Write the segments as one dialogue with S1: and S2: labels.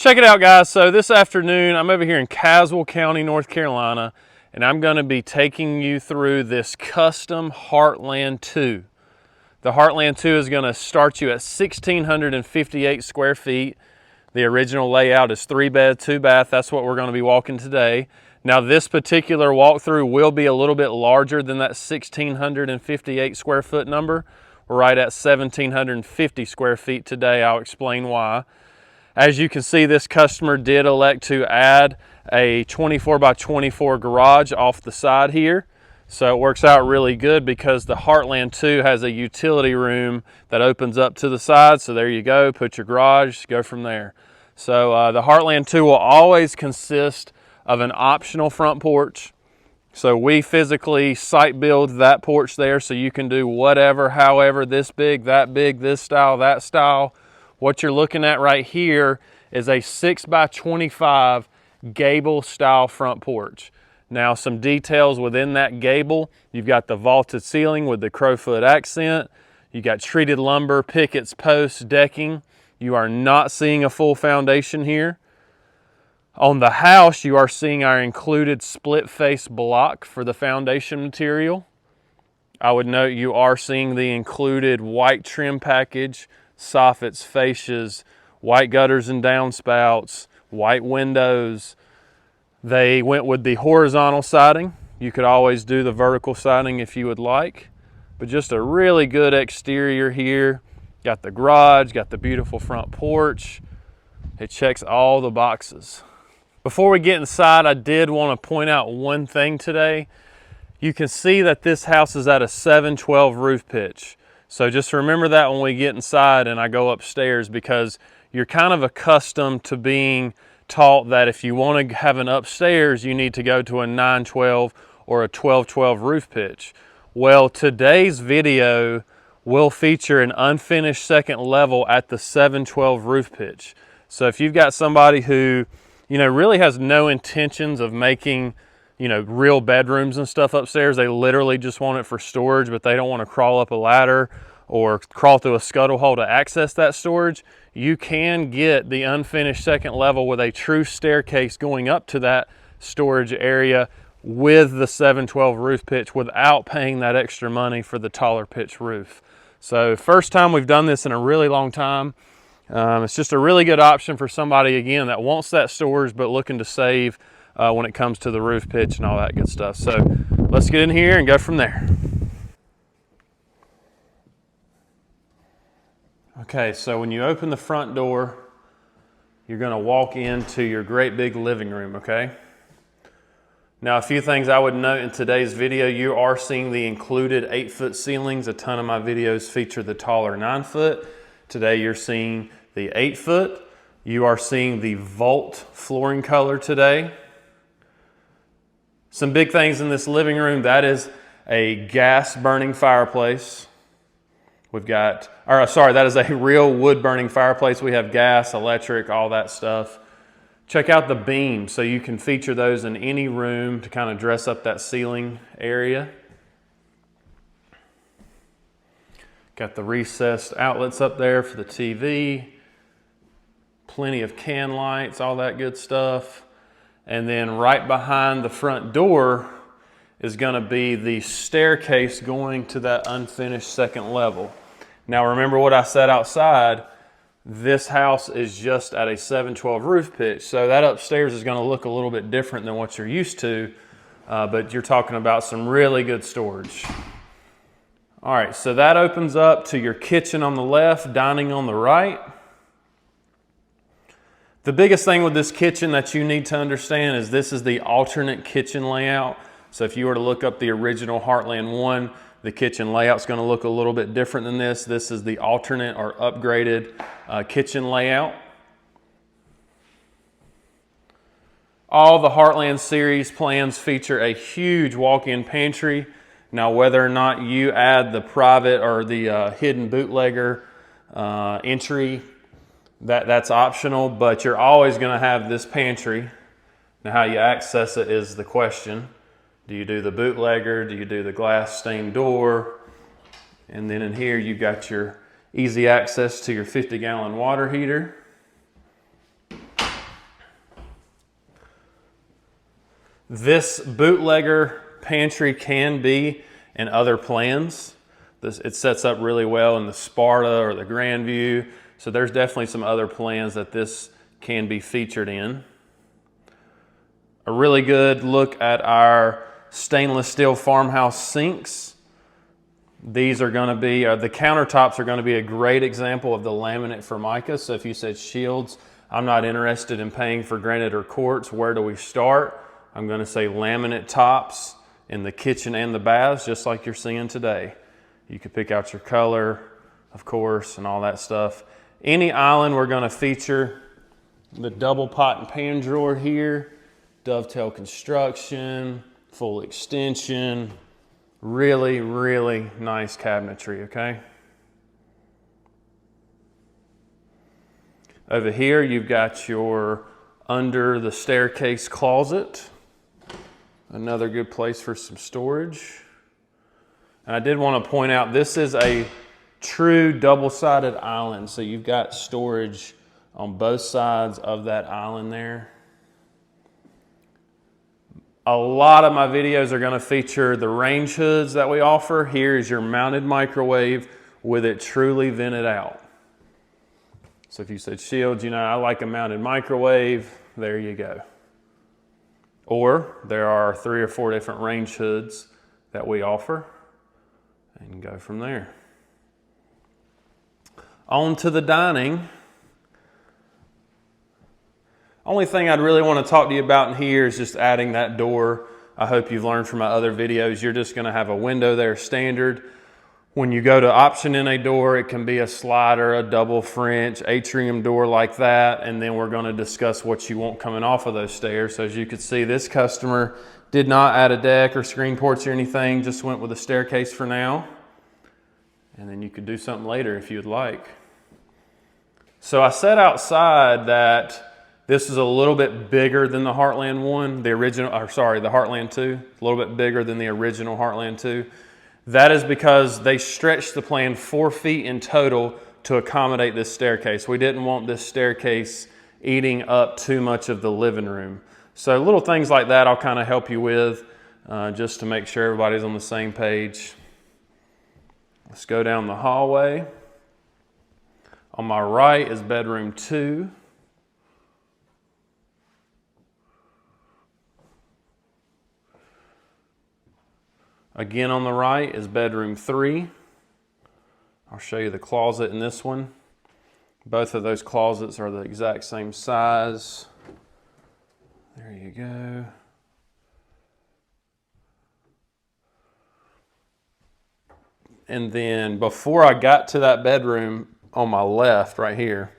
S1: Check it out, guys. So this afternoon, I'm over here in Caswell County, North Carolina, and I'm going to be taking you through this custom Heartland 2. The Heartland 2 is going to start you at 1,658 square feet. The original layout is 3-bed, 2-bath. That's what we're going to be walking today. Now, this particular walkthrough will be a little bit larger than that 1,658 square foot number. We're right at 1,750 square feet today. I'll explain why. As you can see, this customer did elect to add a 24 by 24 garage off the side here. So it works out really good because the Heartland 2 has a utility room that opens up to the side. So there you go, put your garage, go from there. So the Heartland 2 will always consist of an optional front porch. So we physically site build that porch there so you can do whatever, however, this big, this style, that style. What you're looking at right here is a 6 by 25 gable style front porch. Now, some details within that gable: you've got the vaulted ceiling with the crowfoot accent. You got treated lumber, pickets, posts, decking. You are not seeing a full foundation here. On the house, you are seeing our included split face block for the foundation material. I would note you are seeing the included white trim package, soffits, fascias, white gutters and downspouts, white windows. They went with the horizontal siding. You could always do the vertical siding if you would like, but just a really good exterior here. Got the garage, got the beautiful front porch. It checks all the boxes. Before we get inside, I did want to point out one thing today. You can see that this house is at a 712 roof pitch. So just remember that when we get inside and I go upstairs, because you're kind of accustomed to being taught that if you want to have an upstairs, you need to go to a 912 or a 1212 roof pitch. Well, today's video will feature an unfinished second level at the 712 roof pitch. So if you've got somebody who, really has no intentions of making, real bedrooms and stuff upstairs, they literally just want it for storage, but they don't want to crawl up a ladder or crawl through a scuttle hole to access that storage, you can get the unfinished second level with a true staircase going up to that storage area with the 712 roof pitch without paying that extra money for the taller pitch roof. So first time we've done this in a really long time. It's just a really good option for somebody, again, that wants that storage but looking to save when it comes to the roof pitch and all that good stuff. So let's get in here and go from there. Okay, so when you open the front door, you're going to walk into your great big living room, okay? Now, a few things I would note in today's video: you are seeing the included 8-foot ceilings. A ton of my videos feature the taller 9-foot. Today you're seeing the 8-foot. You are seeing the vault flooring color today. Some big things in this living room: that is a gas burning fireplace. That is a real wood burning fireplace. We have gas, electric, all that stuff. Check out the beams. So you can feature those in any room to kind of dress up that ceiling area. Got the recessed outlets up there for the TV. Plenty of can lights, all that good stuff. And then right behind the front door is going to be the staircase going to that unfinished second level. Now remember what I said outside, this house is just at a 712 roof pitch, so that upstairs is going to look a little bit different than what you're used to, but you're talking about some really good storage. All right, so that opens up to your kitchen on the left, dining on the right. The biggest thing with this kitchen that you need to understand is this is the alternate kitchen layout. So if you were to look up the original Heartland 1, the kitchen layout's going to look a little bit different than this. This is the alternate or upgraded kitchen layout. All the Heartland series plans feature a huge walk-in pantry. Now, whether or not you add the private or the hidden bootlegger entry, that's optional, but you're always going to have this pantry. Now, how you access it is the question. Do you do the bootlegger? Do you do the glass stained door? And then in here, you've got your easy access to your 50-gallon water heater. This bootlegger pantry can be in other plans. It sets up really well in the Sparta or the Grandview. So there's definitely some other plans that this can be featured in. A really good look at our stainless steel farmhouse sinks. These are going to be, the countertops are going to be a great example of the laminate formica. So if you said Shields, I'm not interested in paying for granite or quartz, where do we start? I'm going to say laminate tops in the kitchen and the baths, just like you're seeing today. You could pick out your color, of course, and all that stuff. Any island we're going to feature the double pot and pan drawer here, dovetail construction, full extension, really, really nice cabinetry, okay? Over here, you've got your under the staircase closet. Another good place for some storage. And I did want to point out, this is a true double-sided island. So you've got storage on both sides of that island there. A lot of my videos are going to feature the range hoods that we offer. Here is your mounted microwave with it truly vented out. So if you said, Shields, you know, I like a mounted microwave, there you go. Or there are 3 or 4 different range hoods that we offer, and go from there. On to the dining. Only thing I'd really want to talk to you about in here is just adding that door. I hope you've learned from my other videos, you're just going to have a window there standard. When you go to option in a door, it can be a slider, a double French, atrium door like that, and then we're going to discuss what you want coming off of those stairs. So as you can see, this customer did not add a deck or screen porch or anything, just went with a staircase for now. And then you could do something later if you'd like. So I said outside that this is a little bit bigger than the Heartland 1, the Heartland 2, a little bit bigger than the original Heartland 2. That is because they stretched the plan 4 feet in total to accommodate this staircase. We didn't want this staircase eating up too much of the living room. So little things like that I'll kind of help you with just to make sure everybody's on the same page. Let's go down the hallway. On my right is bedroom 2. Again, on the right is bedroom 3. I'll show you the closet in this one. Both of those closets are the exact same size. There you go. And then before I got to that bedroom, on my left right here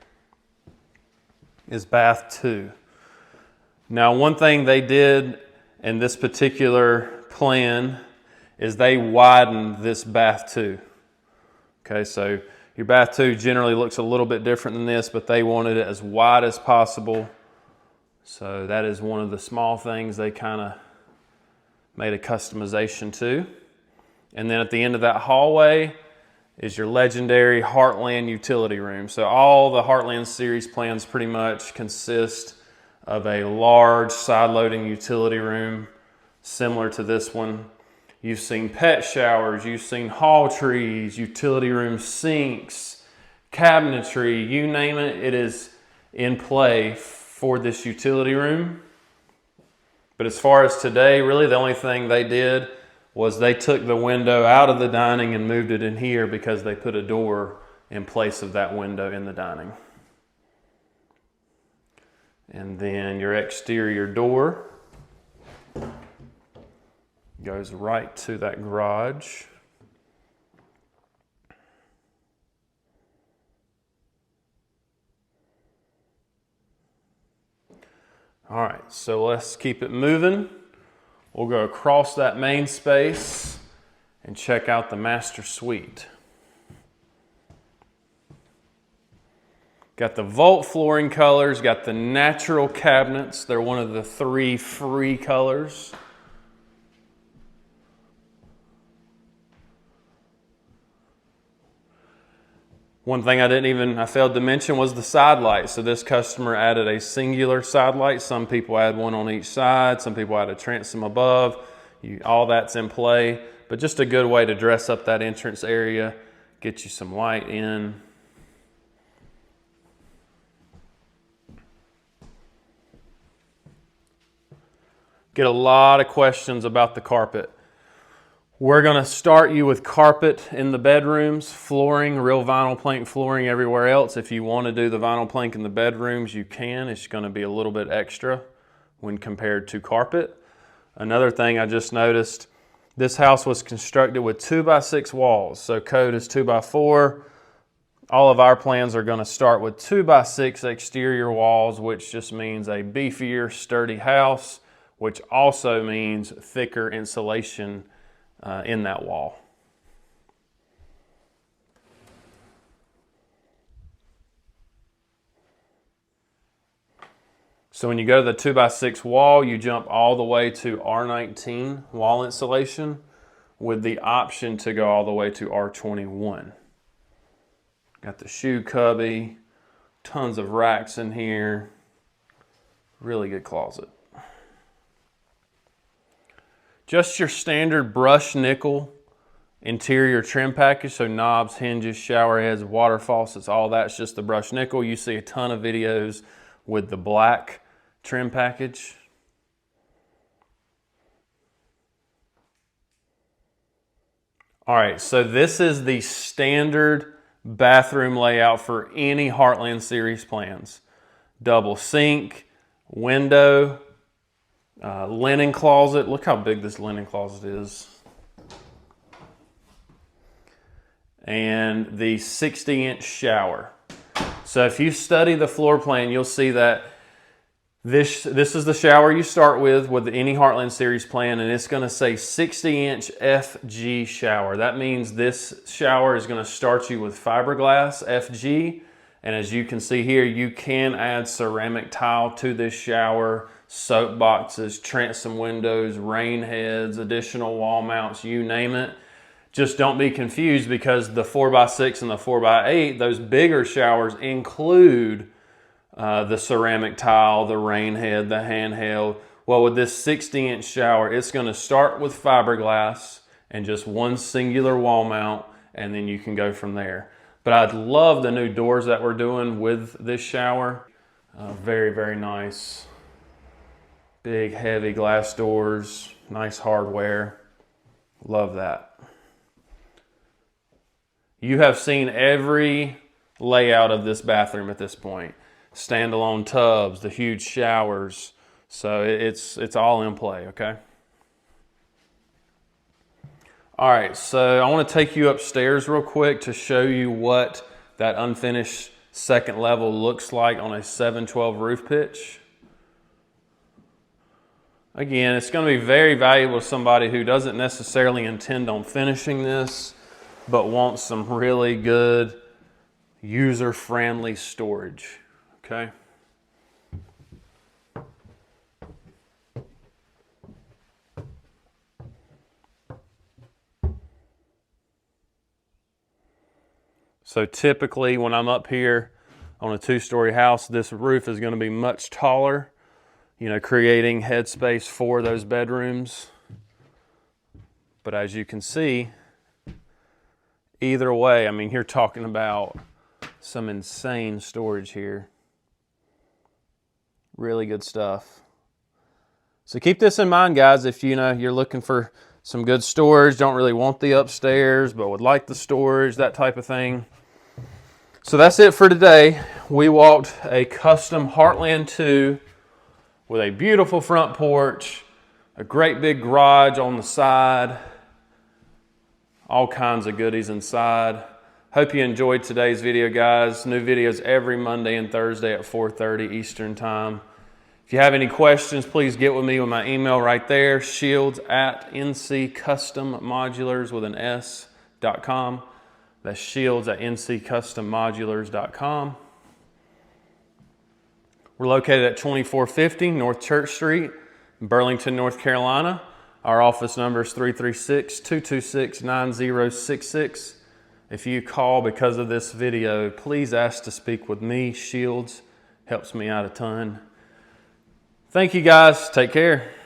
S1: is bath 2. Now, one thing they did in this particular plan is they widened this bath 2. Okay, so your bath 2 generally looks a little bit different than this, but they wanted it as wide as possible. So that is one of the small things they kind of made a customization to. And then at the end of that hallway is your legendary Heartland utility room. So all the Heartland series plans pretty much consist of a large side-loading utility room similar to this one. You've seen pet showers, you've seen hall trees, utility room sinks, cabinetry, you name it, it is in play for this utility room. But as far as today, really the only thing they did was they took the window out of the dining and moved it in here because they put a door in place of that window in the dining. And then your exterior door goes right to that garage. All right, so let's keep it moving. We'll go across that main space and check out the master suite. Got the vault flooring colors, got the natural cabinets. They're one of the 3 free colors. One thing I failed to mention was the side light. So this customer added a singular side light. Some people add one on each side. Some people add a transom above. All that's in play, but just a good way to dress up that entrance area, get you some light in. Get a lot of questions about the carpet. We're going to start you with carpet in the bedrooms, flooring, real vinyl plank flooring everywhere else. If you want to do the vinyl plank in the bedrooms, you can. It's going to be a little bit extra when compared to carpet. Another thing I just noticed, this house was constructed with 2x6 walls. So code is 2x4. All of our plans are going to start with 2x6 exterior walls, which just means a beefier, sturdy house, which also means thicker insulation in that wall. So when you go to the 2x6 wall, you jump all the way to R19 wall insulation with the option to go all the way to R21. Got the shoe cubby, tons of racks in here, really good closet. Just your standard brushed nickel interior trim package, so knobs, hinges, shower heads, water faucets, all that's just the brushed nickel. You see a ton of videos with the black trim package. All right, so this is the standard bathroom layout for any Heartland Series plans. Double sink, window, linen closet. Look how big this linen closet is. And the 60-inch shower. So if you study the floor plan, you'll see that this is the shower you start with any Heartland Series plan, and it's going to say 60-inch FG shower. That means this shower is going to start you with fiberglass FG, and as you can see here, you can add ceramic tile to this shower, soap boxes, transom windows, rain heads, additional wall mounts, you name it. Just don't be confused, because the 4x6 and the 4x8, those bigger showers include the ceramic tile, the rain head, the handheld. Well, with this 60-inch shower, it's going to start with fiberglass and just one singular wall mount, and then you can go from there. But I love the new doors that we're doing with this shower. Very, very nice. Big, heavy glass doors, nice hardware. Love that. You have seen every layout of this bathroom at this point. Standalone tubs, the huge showers. So it's all in play, okay? All right, so I want to take you upstairs real quick to show you what that unfinished second level looks like on a 712 roof pitch. Again, it's going to be very valuable to somebody who doesn't necessarily intend on finishing this, but wants some really good user-friendly storage, okay? So typically when I'm up here on a two-story house, this roof is going to be much taller, you know, creating headspace for those bedrooms. But as you can see, either way, I mean, you're talking about some insane storage here. Really good stuff. So keep this in mind, guys, if you're looking for some good storage, don't really want the upstairs, but would like the storage, that type of thing. So that's it for today. We walked a custom Heartland 2 with a beautiful front porch, a great big garage on the side, all kinds of goodies inside. Hope you enjoyed today's video, guys. New videos every Monday and Thursday at 4:30 Eastern Time. If you have any questions, please get with me with my email right there, shields@nccustomodulars with an S.com. That's shields@nccustomodulars.com. We're located at 2450 North Church Street, Burlington, North Carolina. Our office number is 336-226-9066. If you call because of this video, please ask to speak with me. Shields helps me out a ton. Thank you guys. Take care.